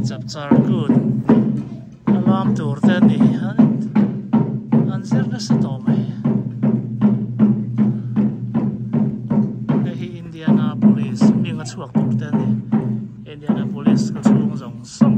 Chapchar Kut alam tur te ni an zir na sa to mai hi Indianapolis mi nga chuak tur te ni Indianapolis ka chung zong song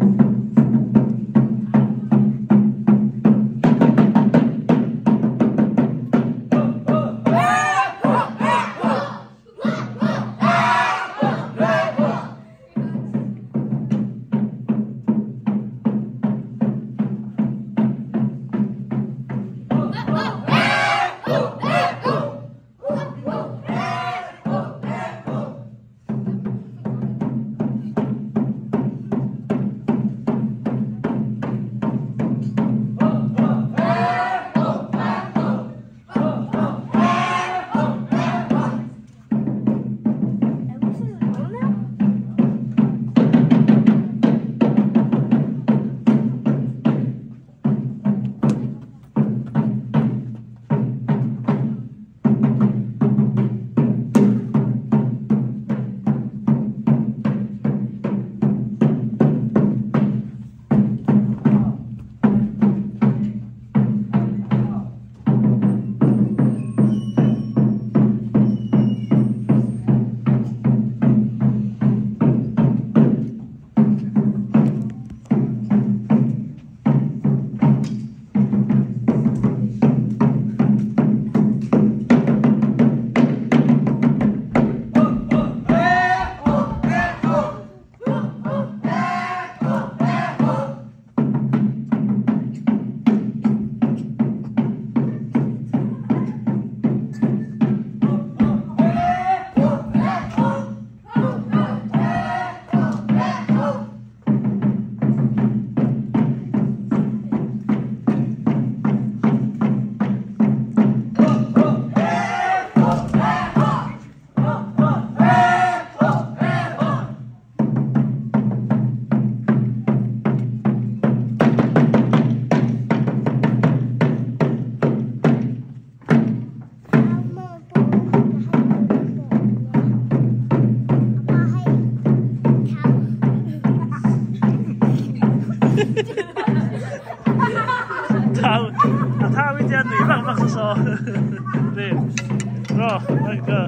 tao bây giờ tùy bằng bằng số đi rồi đây cơ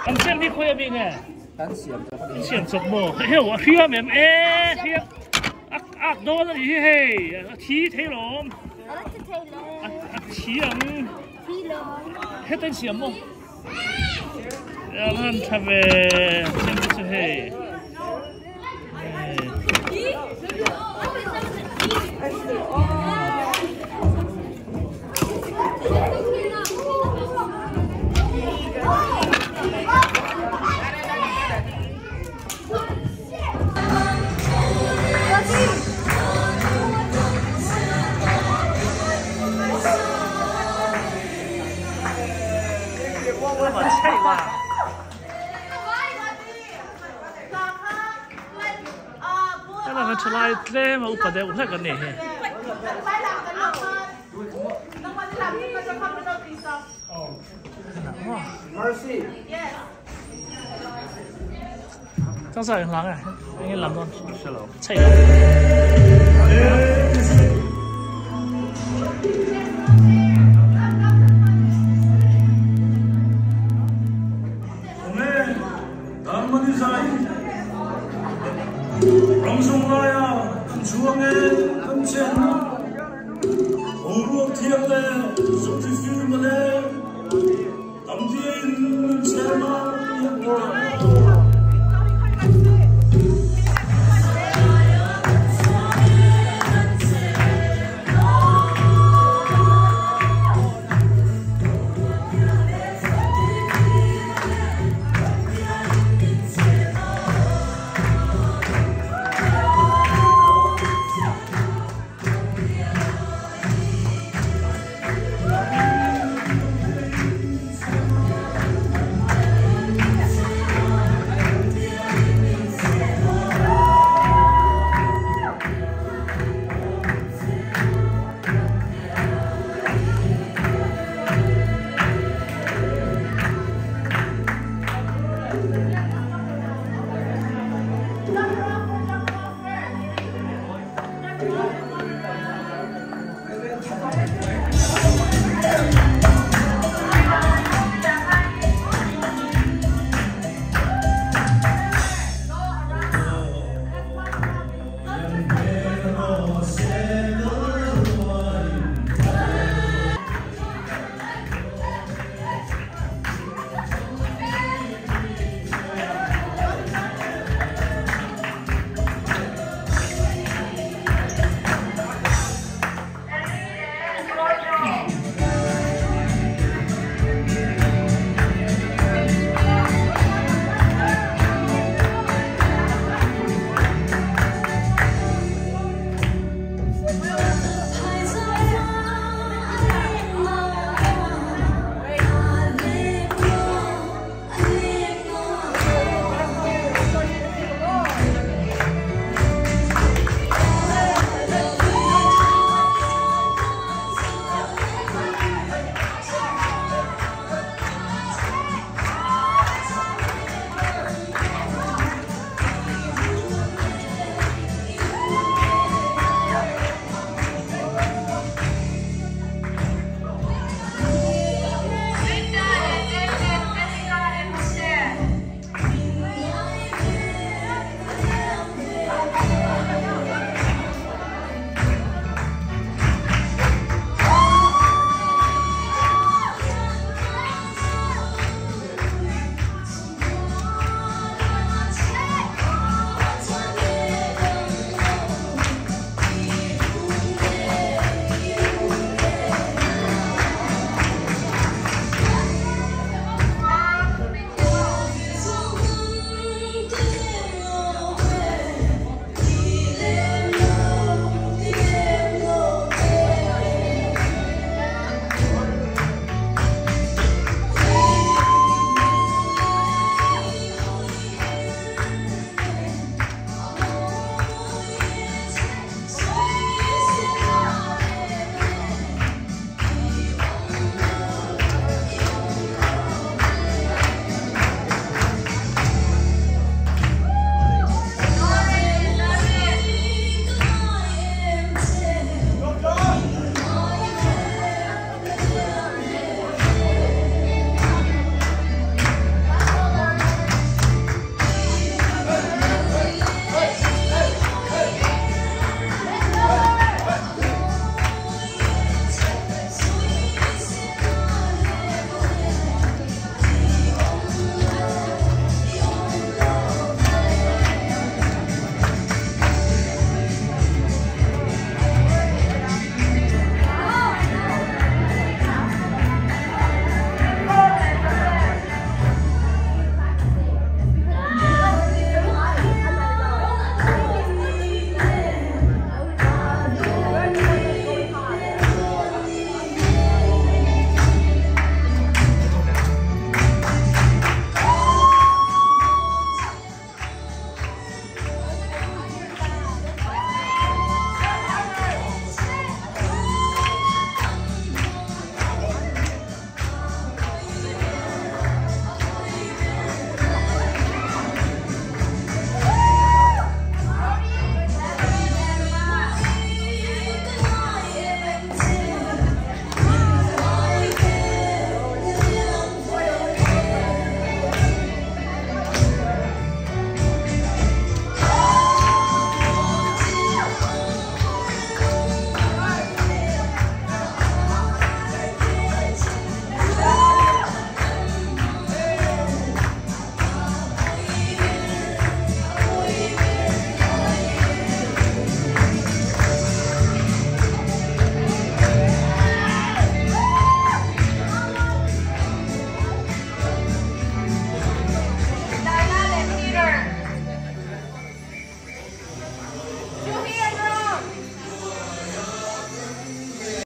anh xem đi khoe mình nè anh xem sập mồ hiểu à khía mềm khía ác đó là gì嘿thi thế lắm thi lắm hết tên xem mồ anh tham về xem cái嘿我菜吧。那我们出来嘞，我不得我那个呢。哇 ，Mercy。张少人冷啊，已經冷到出樓，七樓。방송가야 주왕의 금체나 오로 티어에 소티스만에 남디에 있는 채나